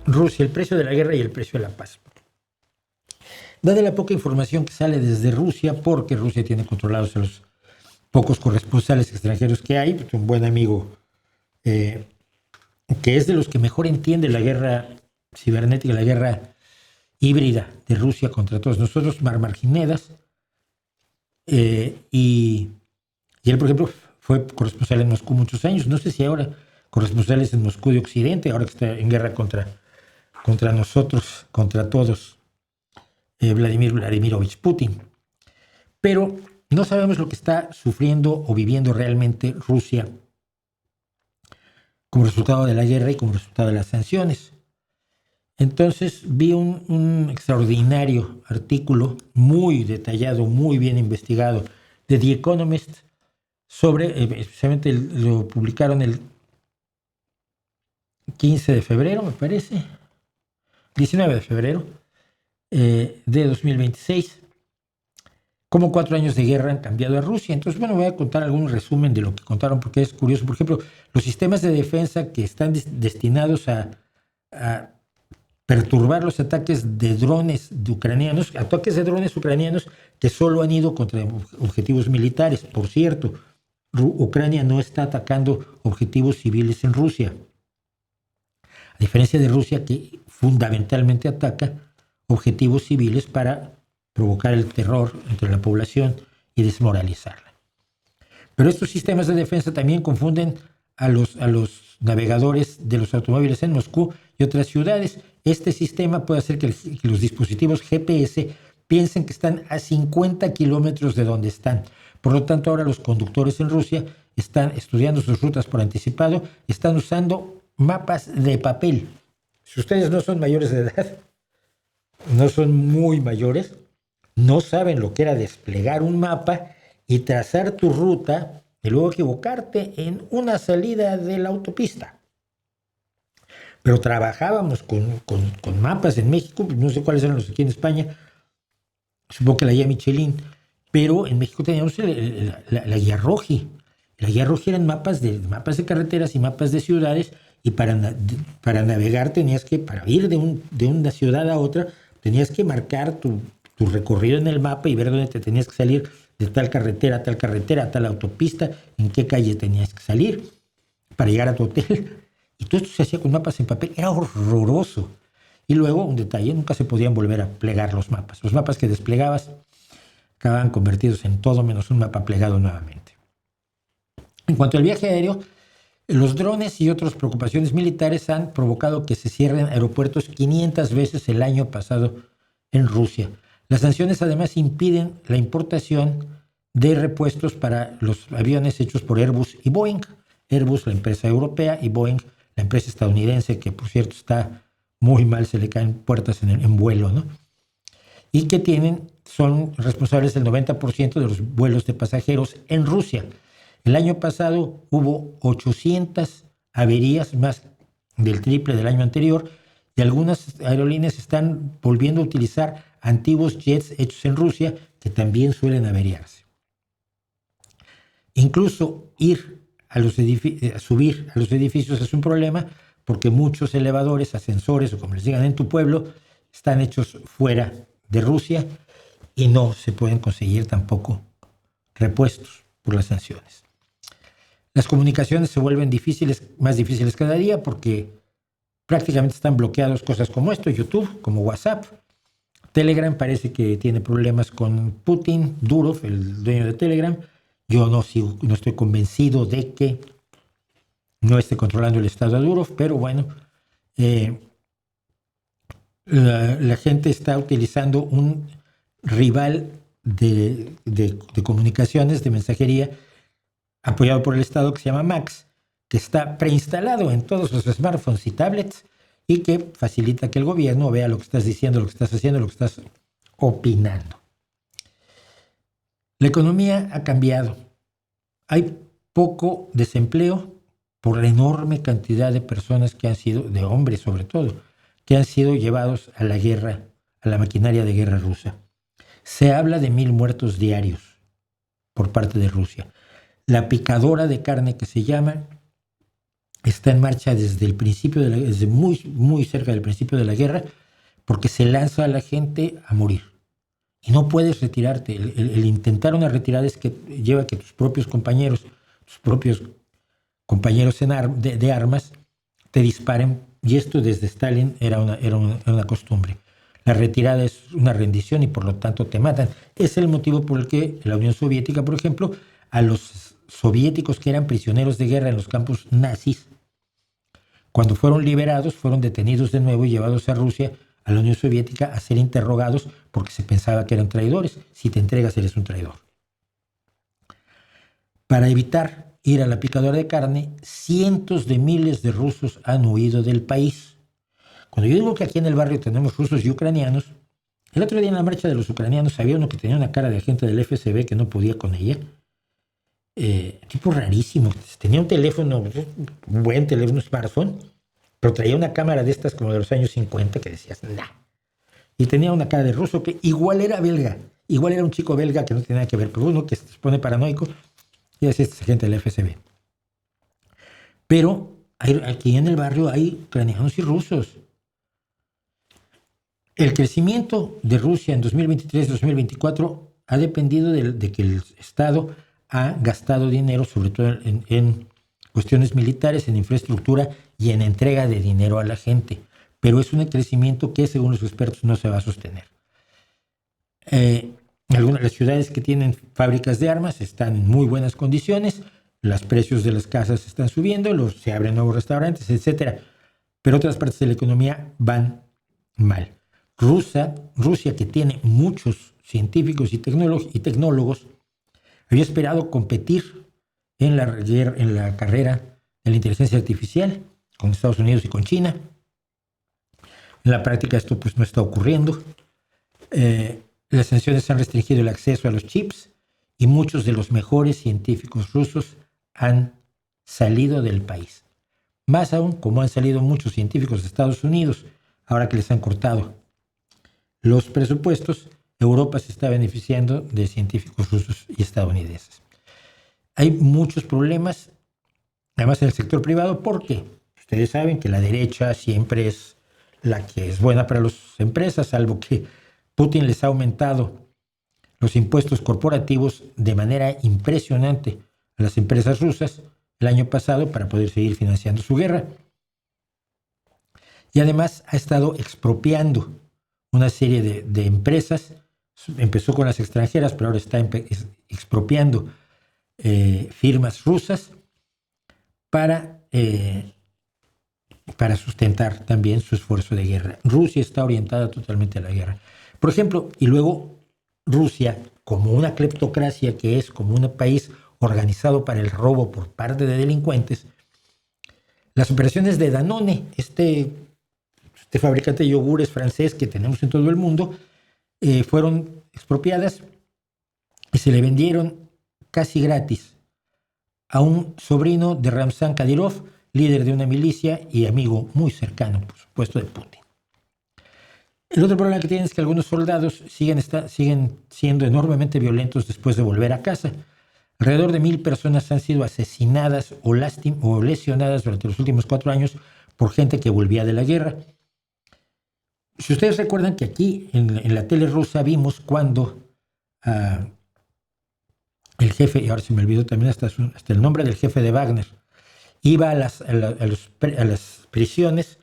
Rusia, el precio de la guerra y el precio de la paz. Dada la poca información que sale desde Rusia, porque Rusia tiene controlados a los pocos corresponsales extranjeros que hay, pues un buen amigo que es de los que mejor entiende la guerra cibernética, la guerra híbrida de Rusia contra todos nosotros, Marginedas, y él, por ejemplo, fue corresponsal en Moscú muchos años, no sé si ahora corresponsales en Moscú de Occidente, ahora que está en guerra contra nosotros, contra todos, Vladimir Vladimirovich Putin. Pero no sabemos lo que está sufriendo o viviendo realmente Rusia como resultado de la guerra y como resultado de las sanciones. Entonces vi un extraordinario artículo muy detallado, muy bien investigado de The Economist sobre, especialmente lo publicaron el 15 de febrero, me parece, 19 de febrero de 2026, cómo 4 años de guerra han cambiado a Rusia. Entonces, bueno, voy a contar algún resumen de lo que contaron porque es curioso. Por ejemplo, los sistemas de defensa que están destinados a perturbar los ataques de drones ucranianos, que solo han ido contra objetivos militares. Por cierto, Ucrania no está atacando objetivos civiles en Rusia, a diferencia de Rusia, que fundamentalmente ataca objetivos civiles para provocar el terror entre la población y desmoralizarla. Pero estos sistemas de defensa también confunden a los navegadores de los automóviles en Moscú y otras ciudades. Este sistema puede hacer que los dispositivos GPS piensen que están a 50 kilómetros de donde están. Por lo tanto, ahora los conductores en Rusia están estudiando sus rutas por anticipado, están usando mapas de papel. Si ustedes no son mayores de edad, no son muy mayores, no saben lo que era desplegar un mapa y trazar tu ruta y luego equivocarte en una salida de la autopista. Pero trabajábamos con mapas en México, no sé cuáles eran los aquí en España, supongo que la guía Michelin, pero en México teníamos la guía Roji. La guía Roji eran mapas de carreteras y mapas de ciudades, y para navegar tenías que, para ir de una ciudad a otra, tenías que marcar tu recorrido en el mapa y ver dónde te tenías que salir de tal carretera, a tal autopista, en qué calle tenías que salir para llegar a tu hotel. Y todo esto se hacía con mapas en papel, era horroroso. Y luego, un detalle, nunca se podían volver a plegar los mapas. Los mapas que desplegabas acababan convertidos en todo menos un mapa plegado nuevamente. En cuanto al viaje aéreo, los drones y otras preocupaciones militares han provocado que se cierren aeropuertos 500 veces el año pasado en Rusia. Las sanciones además impiden la importación de repuestos para los aviones hechos por Airbus y Boeing. Airbus, la empresa europea, y Boeing, la empresa estadounidense, que por cierto está muy mal, se le caen puertas en vuelo, ¿no? Y que son responsables del 90% de los vuelos de pasajeros en Rusia. El año pasado hubo 800 averías, más del triple del año anterior, y algunas aerolíneas están volviendo a utilizar antiguos jets hechos en Rusia que también suelen averiarse. Incluso ir subir a los edificios es un problema porque muchos elevadores, ascensores o como les digan en tu pueblo, están hechos fuera de Rusia y no se pueden conseguir tampoco repuestos por las sanciones. Las comunicaciones se vuelven más difíciles cada día porque prácticamente están bloqueados cosas como esto, YouTube, como WhatsApp. Telegram parece que tiene problemas con Putin, Durov, el dueño de Telegram. Yo no estoy convencido de que no esté controlando el estado de Durov, pero bueno, la gente está utilizando un rival de comunicaciones, de mensajería, apoyado por el Estado, que se llama Max, que está preinstalado en todos los smartphones y tablets y que facilita que el gobierno vea lo que estás diciendo, lo que estás haciendo, lo que estás opinando. La economía ha cambiado. Hay poco desempleo por la enorme cantidad de personas que han sido, de hombres sobre todo, que han sido llevados a la guerra, a la maquinaria de guerra rusa. Se habla de 1,000 muertos diarios por parte de Rusia. La picadora de carne que se llama está en marcha desde el principio, desde muy, muy cerca del principio de la guerra, porque se lanza a la gente a morir. Y no puedes retirarte. El intentar una retirada es que lleva a que tus propios compañeros de armas te disparen. Y esto desde Stalin era una costumbre. La retirada es una rendición y por lo tanto te matan. Es el motivo por el que la Unión Soviética, por ejemplo, a los soviéticos que eran prisioneros de guerra en los campos nazis, cuando fueron liberados, fueron detenidos de nuevo y llevados a Rusia, a la Unión Soviética, a ser interrogados porque se pensaba que eran traidores. Si te entregas, eres un traidor. Para evitar ir a la picadora de carne, cientos de miles de rusos han huido del país. Cuando yo digo que aquí en el barrio tenemos rusos y ucranianos, el otro día en la marcha de los ucranianos había uno que tenía una cara de agente del FSB que no podía con ella. Tipo rarísimo. Tenía un teléfono, un buen teléfono, smartphone, pero traía una cámara de estas como de los años 50 que decías, nah. Y tenía una cara de ruso que igual era belga. Igual era un chico belga que no tenía nada que ver, pero uno que se pone paranoico y es este agente del FSB. Pero aquí en el barrio hay ucranianos y rusos. El crecimiento de Rusia en 2023-2024 ha dependido de que el Estado ha gastado dinero, sobre todo en cuestiones militares, en infraestructura y en entrega de dinero a la gente. Pero es un crecimiento que, según los expertos, no se va a sostener. Algunas de las ciudades que tienen fábricas de armas están en muy buenas condiciones, los precios de las casas están subiendo, se abren nuevos restaurantes, etc. Pero otras partes de la economía van mal. Rusia, que tiene muchos científicos y tecnólogos, había esperado competir en la carrera de la inteligencia artificial con Estados Unidos y con China. En la práctica esto pues no está ocurriendo. Las sanciones han restringido el acceso a los chips y muchos de los mejores científicos rusos han salido del país. Más aún, como han salido muchos científicos de Estados Unidos, ahora que les han cortado los presupuestos, Europa se está beneficiando de científicos rusos y estadounidenses. Hay muchos problemas, además en el sector privado, porque ustedes saben que la derecha siempre es la que es buena para las empresas, salvo que Putin les ha aumentado los impuestos corporativos de manera impresionante a las empresas rusas el año pasado para poder seguir financiando su guerra. Y además ha estado expropiando una serie de empresas. Empezó con las extranjeras, pero ahora está expropiando firmas rusas para sustentar también su esfuerzo de guerra. Rusia está orientada totalmente a la guerra. Por ejemplo, y luego Rusia, como una cleptocracia que es, como un país organizado para el robo por parte de delincuentes, las operaciones de Danone, este fabricante de yogures francés que tenemos en todo el mundo, fueron expropiadas y se le vendieron casi gratis a un sobrino de Ramzan Kadyrov, líder de una milicia y amigo muy cercano, por supuesto, de Putin. El otro problema que tienen es que algunos soldados siguen siendo enormemente violentos después de volver a casa. Alrededor de 1,000 personas han sido asesinadas o lesionadas durante los últimos 4 años por gente que volvía de la guerra. Si ustedes recuerdan que aquí en la tele rusa vimos cuando el jefe, y ahora se me olvidó también hasta el nombre del jefe de Wagner, iba a las prisiones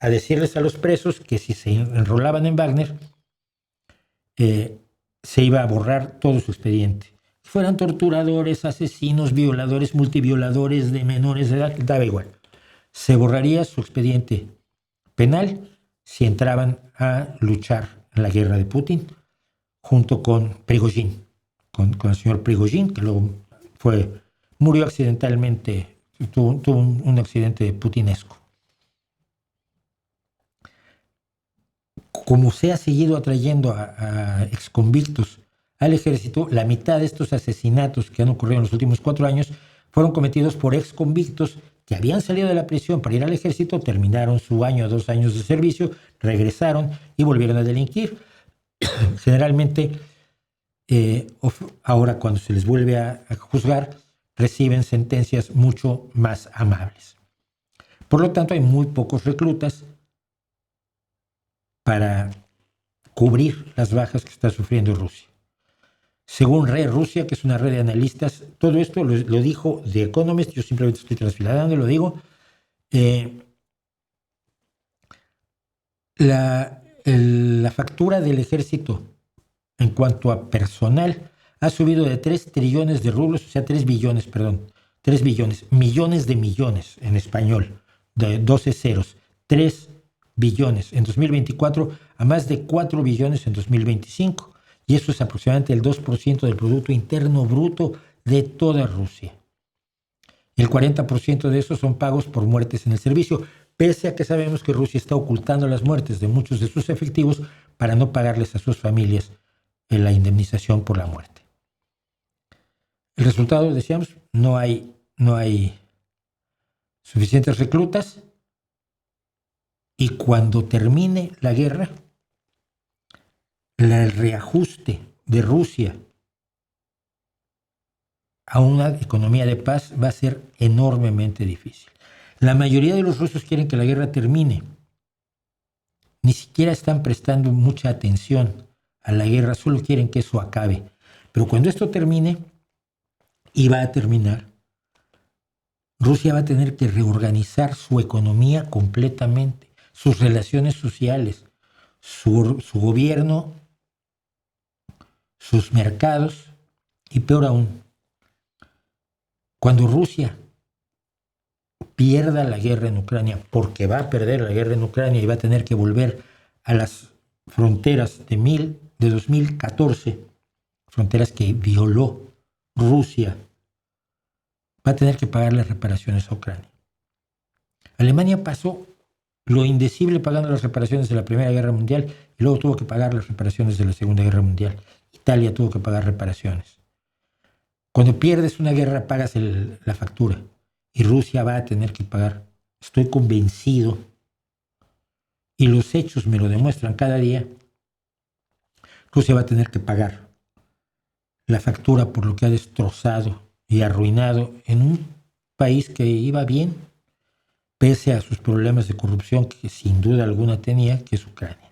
a decirles a los presos que si se enrolaban en Wagner, se iba a borrar todo su expediente. Fueran torturadores, asesinos, violadores, multivioladores de menores de edad, daba igual. Se borraría su expediente penal si entraban a luchar en la guerra de Putin junto con Prigozhin, con el señor Prigozhin, que luego murió accidentalmente, tuvo un accidente putinesco. Como se ha seguido atrayendo a exconvictos al ejército, la mitad de estos asesinatos que han ocurrido en los últimos 4 años fueron cometidos por exconvictos que habían salido de la prisión para ir al ejército, terminaron su año o 2 años de servicio, regresaron y volvieron a delinquir. Generalmente, ahora cuando se les vuelve a juzgar, reciben sentencias mucho más amables. Por lo tanto, hay muy pocos reclutas para cubrir las bajas que está sufriendo Rusia. Según Red Rusia, que es una red de analistas, todo esto lo dijo The Economist, yo simplemente estoy trasladando, lo digo. La factura del ejército en cuanto a personal ha subido de 3 trillones de rublos, o sea, 3 billones, perdón, 3 billones, millones de millones en español, de 12 ceros, 3 billones en 2024 a más de 4 billones en 2025. Y eso es aproximadamente el 2% del Producto Interno Bruto de toda Rusia. El 40% de esos son pagos por muertes en el servicio, pese a que sabemos que Rusia está ocultando las muertes de muchos de sus efectivos para no pagarles a sus familias la indemnización por la muerte. El resultado, decíamos, no hay suficientes reclutas, y cuando termine la guerra, el reajuste de Rusia a una economía de paz va a ser enormemente difícil. La mayoría de los rusos quieren que la guerra termine. Ni siquiera están prestando mucha atención a la guerra, solo quieren que eso acabe. Pero cuando esto termine, y va a terminar, Rusia va a tener que reorganizar su economía completamente, sus relaciones sociales, su gobierno, sus mercados, y peor aún, cuando Rusia pierda la guerra en Ucrania, porque va a perder la guerra en Ucrania y va a tener que volver a las fronteras de 2014, fronteras que violó Rusia, va a tener que pagar las reparaciones a Ucrania. Alemania pasó lo indecible pagando las reparaciones de la Primera Guerra Mundial y luego tuvo que pagar las reparaciones de la Segunda Guerra Mundial. Italia tuvo que pagar reparaciones. Cuando pierdes una guerra, pagas la factura. Y Rusia va a tener que pagar. Estoy convencido, y los hechos me lo demuestran cada día, Rusia va a tener que pagar la factura por lo que ha destrozado y arruinado en un país que iba bien, pese a sus problemas de corrupción que sin duda alguna tenía, que es Ucrania.